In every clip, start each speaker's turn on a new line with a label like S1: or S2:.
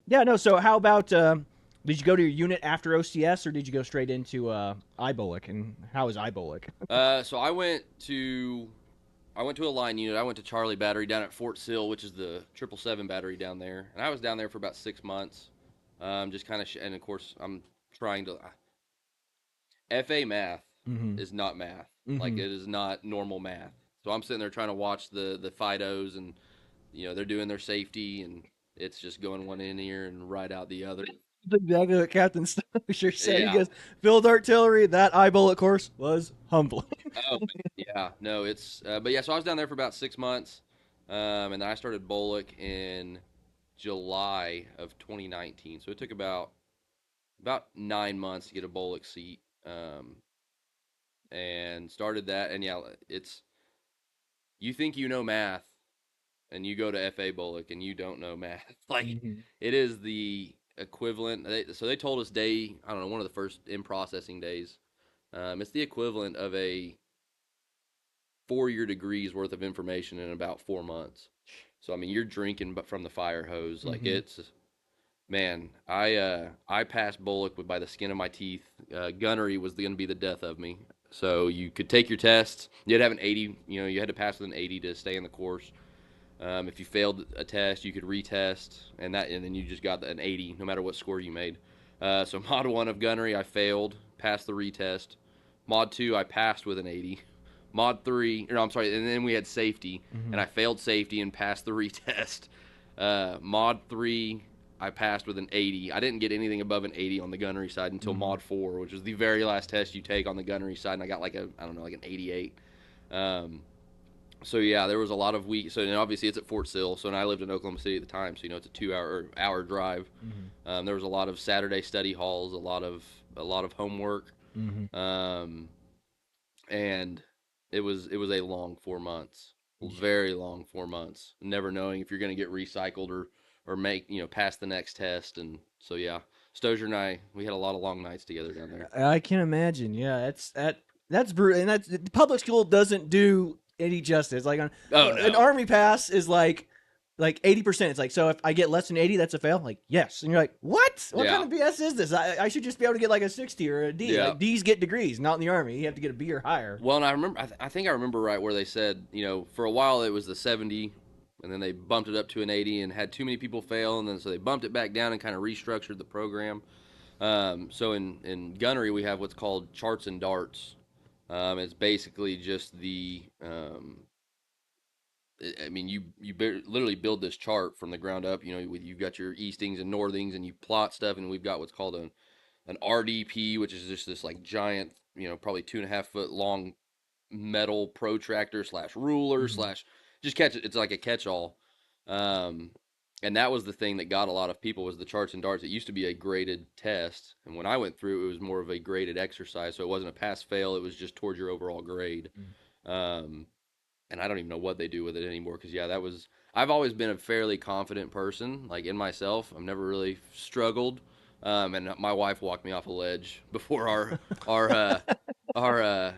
S1: Yeah, no. So how about did you go to your unit after OCS or did you go straight into IBOLC? And how is IBOLC?
S2: So I went to a line unit. I went to Charlie Battery down at Fort Sill, which is the 777 battery down there, and I was down there for about 6 months. Just kind of, and of course, I'm trying to. FA math
S1: Mm-hmm.
S2: is not math. Like
S1: Mm-hmm.
S2: it is not normal math. So I'm sitting there trying to watch the FIDOs, and they're doing their safety, and it's just going one in ear and right out the other.
S1: That's exactly what Captain Sure said. He
S2: Yeah.
S1: goes, Field Artillery, that IBOLC course was humbling.
S2: Oh, yeah. No, it's but yeah. So I was down there for about 6 months, and then I started Bullock in July of 2019. So it took about 9 months to get a Bullock seat, and started that. And yeah, it's you think you know math, and you go to FA Bullock and you don't know math. Like
S1: Mm-hmm.
S2: it is the equivalent. So they told us I don't know, one of the first in processing days. It's the equivalent of a 4 year degrees worth of information in about 4 months. So I mean, you're drinking but from the fire hose. Like
S1: Mm-hmm.
S2: it's man, I passed Bullock by the skin of my teeth. Gunnery was going to be the death of me. So you could take your tests. You had to have an 80. You had to pass with an 80 to stay in the course. If you failed a test, you could retest, and then you just got an 80, no matter what score you made. So Mod 1 of Gunnery, I failed, passed the retest. Mod 2, I passed with an 80. Mod 3, no, I'm sorry, and then we had safety,
S1: Mm-hmm.
S2: and I failed safety and passed the retest. Mod 3, I passed with an 80. I didn't get anything above an 80 on the gunnery side until
S1: Mm-hmm.
S2: Mod 4, which was the very last test you take on the gunnery side, and I got I don't know, like an 88. Um, so yeah, there was a lot of weeks. So obviously it's at Fort Sill. So and I lived in Oklahoma City at the time. So it's a 2 hour drive.
S1: Mm-hmm.
S2: There was a lot of Saturday study halls, a lot of homework,
S1: Mm-hmm.
S2: um, and it was a long 4 months, very long 4 months. Never knowing if you're going to get recycled or make pass the next test. And so yeah, Stozier and I, we had a lot of long nights together down there.
S1: I can imagine. Yeah, that's brutal, and that's public school doesn't do any justice. Like on
S2: Oh
S1: an
S2: no,
S1: army pass is like 80%. It's like, so if I get less than 80, that's a fail. Like, yes, and you're like, what? What kind
S2: yeah,
S1: of BS is this? I should just be able to get like a 60 or a D.
S2: yeah.
S1: Like D's get degrees, not in the army. You have to get a B or higher.
S2: Well, and I remember, I think I remember right where they said, for a while it was the 70, and then they bumped it up to an 80 and had too many people fail, and then so they bumped it back down and kind of restructured the program. So in gunnery, we have what's called charts and darts. It's basically just I mean, literally build this chart from the ground up. You've got your eastings and northings, and you plot stuff, and we've got what's called an RDP, which is just this like giant, probably 2.5 foot long metal protractor slash ruler
S1: Mm-hmm.
S2: slash just catch it. It's like a catch all. Um, and that was the thing that got a lot of people was the charts and darts. It used to be a graded test, and when I went through, it was more of a graded exercise. So it wasn't a pass fail. It was just towards your overall grade. Um, and I don't even know what they do with it anymore because yeah, that was. I've always been a fairly confident person, like in myself. I've never really struggled. And my wife walked me off a ledge before our our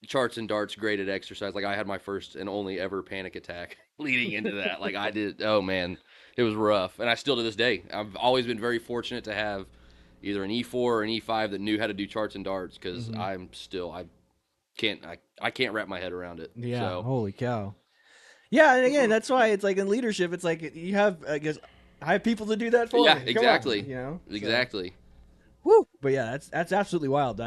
S2: charts and darts graded exercise. Like I had my first and only ever panic attack leading into that. Like I did. Oh man, it was rough, and I still to this day. I've always been very fortunate to have either an E4 or an E5 that knew how to do charts and darts because
S1: Mm-hmm.
S2: I can't wrap my head around it.
S1: Yeah.
S2: So
S1: Holy cow. Yeah, and again, that's why it's like in leadership, it's like you have, I guess, I have people to do that for
S2: yeah,
S1: me. Come on,
S2: exactly,
S1: So,
S2: exactly.
S1: woo. But yeah, that's absolutely wild.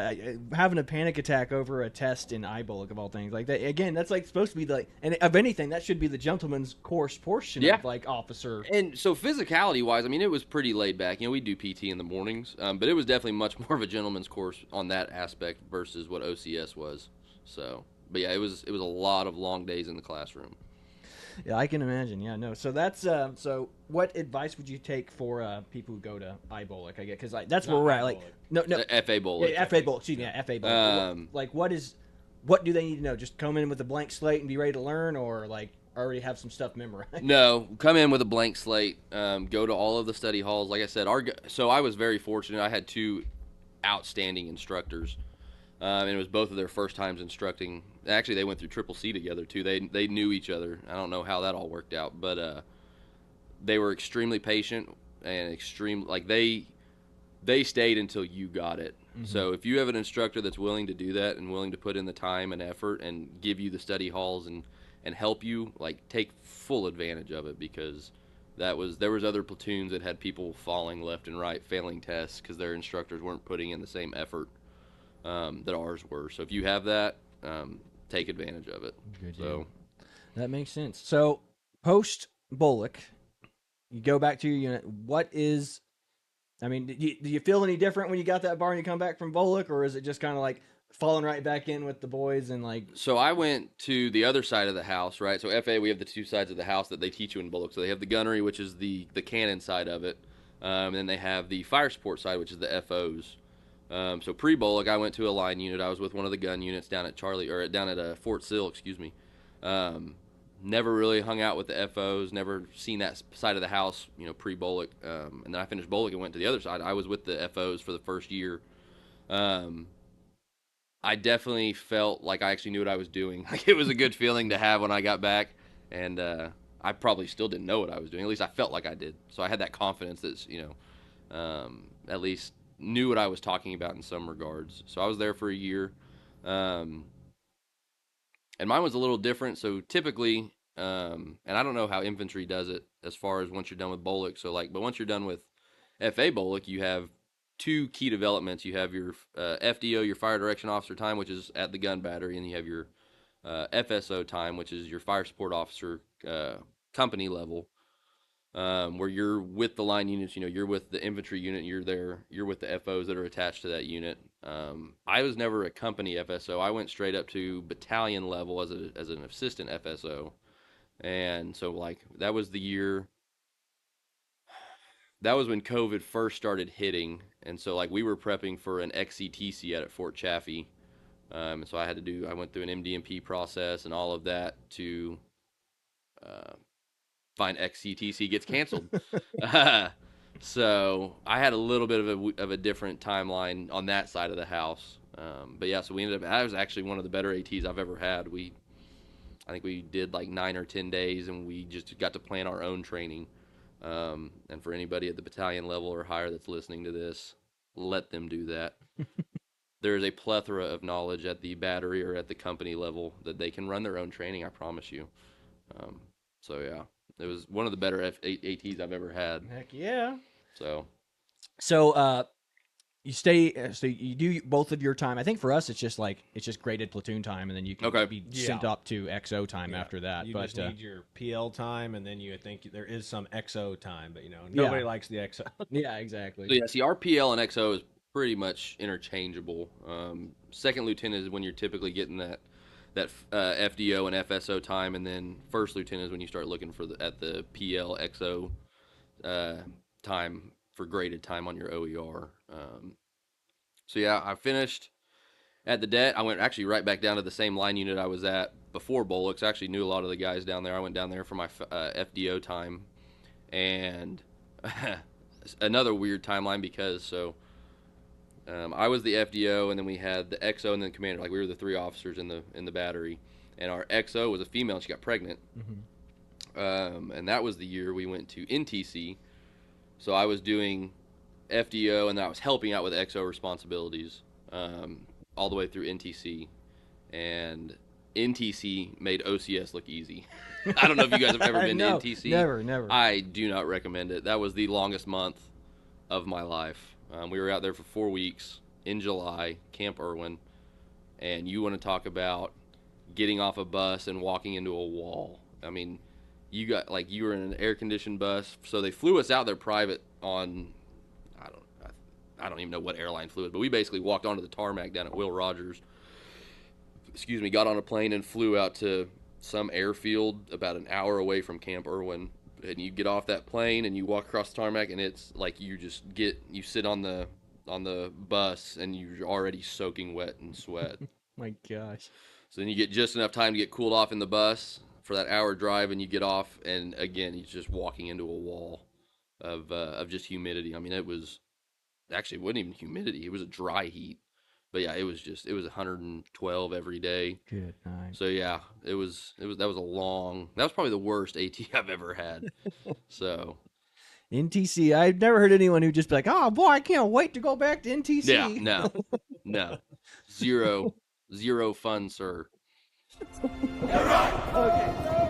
S1: Having a panic attack over a test in IBOLC of all things, like that. Again, that's like supposed to be like, and of anything, that should be the gentleman's course portion
S2: Yeah,
S1: of like officer.
S2: and so physicality wise, I mean, it was pretty laid back. We do PT in the mornings, but it was definitely much more of a gentleman's course on that aspect versus what OCS was. So, but yeah, it was a lot of long days in the classroom.
S1: Yeah, I can imagine. Yeah, no. So that's so. What advice would you take for people who go to IBOLC? I guess because that's where
S3: Not
S1: we're at. Like,
S3: eyeball it.
S1: no, no,
S2: FA Bullock.
S1: yeah, FA Bowl. Excuse me, yeah, FA Bowl.
S2: Um,
S1: Like, what do they need to know? Just come in with a blank slate and be ready to learn, or like already have some stuff memorized?
S2: no, come in with a blank slate. Go to all of the study halls. Like I said, so I was very fortunate. I had two outstanding instructors. And it was both of their first times instructing. Actually, they went through Triple C together too. They knew each other. I don't know how that all worked out, but they were extremely patient. and extreme. Like they stayed until you got it.
S1: Mm-hmm.
S2: So if you have an instructor that's willing to do that and willing to put in the time and effort and give you the study halls and help you, like, take full advantage of it, because there was other platoons that had people falling left and right, failing tests because their instructors weren't putting in the same effort that ours were. So if you have that, take advantage of it.
S1: Good
S2: So
S1: deal. That makes sense. So post BOLC, you go back to your unit. What is, I mean, do you feel any different when you got that bar and you come back from BOLC, or is it just kind of like falling right back in with the boys and like?
S2: So I went to the other side of the house, right? So FA, we have the two sides of the house that they teach you in BOLC. So they have the gunnery, which is the cannon side of it, and then they have the fire support side, which is the FOs. So pre-BOLC, I went to a line unit. I was with one of the gun units down at Fort Sill, excuse me. Never really hung out with the FOs. Never seen that side of the house, pre-BOLC. And then I finished BOLC and went to the other side. I was with the FOs for the first year. I definitely felt like I actually knew what I was doing. Like, it was a good feeling to have when I got back, and I probably still didn't know what I was doing. At least I felt like I did. So I had that confidence that, at least knew what I was talking about in some regards. So I was there for a year, and mine was a little different. So typically, and I don't know how infantry does it as far as once you're done with BOLC. So but once you're done with FA BOLC, you have two key developments. You have your FDO, your fire direction officer time, which is at the gun battery, and you have your FSO time, which is your fire support officer company level, where you're with the line units. You're with the infantry unit. You're with the FOs that are attached to that unit. I was never a company FSO. I went straight up to battalion level as an assistant FSO, and so like that was the year. That was when COVID first started hitting, and so like we were prepping for an XCTC at Fort Chaffee, and so I went through an MDMP process and all of that to find XCTC gets canceled. So I had a little bit of a different timeline on that side of the house, but yeah, so we ended up. That was actually one of the better ATs I've ever had. I think we did like 9 or 10 days, and we just got to plan our own training. And for anybody at the battalion level or higher that's listening to this, let them do that. There is a plethora of knowledge at the battery or at the company level that they can run their own training, I promise you. So yeah, it was one of the better ATs I've ever had.
S1: Heck yeah.
S2: So
S1: you stay, so you do both of your time. I think for us, it's just graded platoon time, and then you can be sent up to XO time after that.
S3: You
S1: but
S3: just need your PL time, and then you think there is some XO time, but nobody likes the XO.
S1: Yeah, exactly.
S2: So yeah, see, our PL and XO is pretty much interchangeable. Second lieutenant is when you're typically getting that FDO and FSO time, and then first lieutenant is when you start looking at the PL XO time for graded time on your OER. So yeah, I finished at the DET. I went actually right back down to the same line unit I was at before BOLC. I actually knew a lot of the guys down there. I went down there for my FDO time, and another weird timeline because I was the FDO, and then we had the XO and then commander. Like, we were the 3 officers in the battery, and our XO was a female, and she got pregnant. Mm-hmm. And that was the year we went to NTC. So I was doing FDO, and then I was helping out with XO responsibilities all the way through NTC. And NTC made OCS look easy. I don't know if you guys have ever been to NTC.
S1: Never.
S2: I do not recommend it. That was the longest month of my life. We were out there for 4 weeks in July, Camp Irwin, and you want to talk about getting off a bus and walking into a wall. I mean, you were in an air-conditioned bus, so they flew us out there private on, I don't even know what airline flew it, but we basically walked onto the tarmac down at Will Rogers, got on a plane and flew out to some airfield about an hour away from Camp Irwin. And you get off that plane and you walk across the tarmac, and it's like you sit on the bus and you're already soaking wet in sweat.
S1: My gosh.
S2: So then you get just enough time to get cooled off in the bus for that hour drive, and you get off, and again, he's just walking into a wall of just humidity. I mean, it wasn't even humidity. It was a dry heat. But yeah, it was 112 every day.
S1: Good night.
S2: So yeah, that was probably the worst AT I've ever had. So
S1: NTC. I've never heard anyone who just be like, "Oh boy, I can't wait to go back to NTC."
S2: Yeah, no, zero fun, sir.
S1: Okay.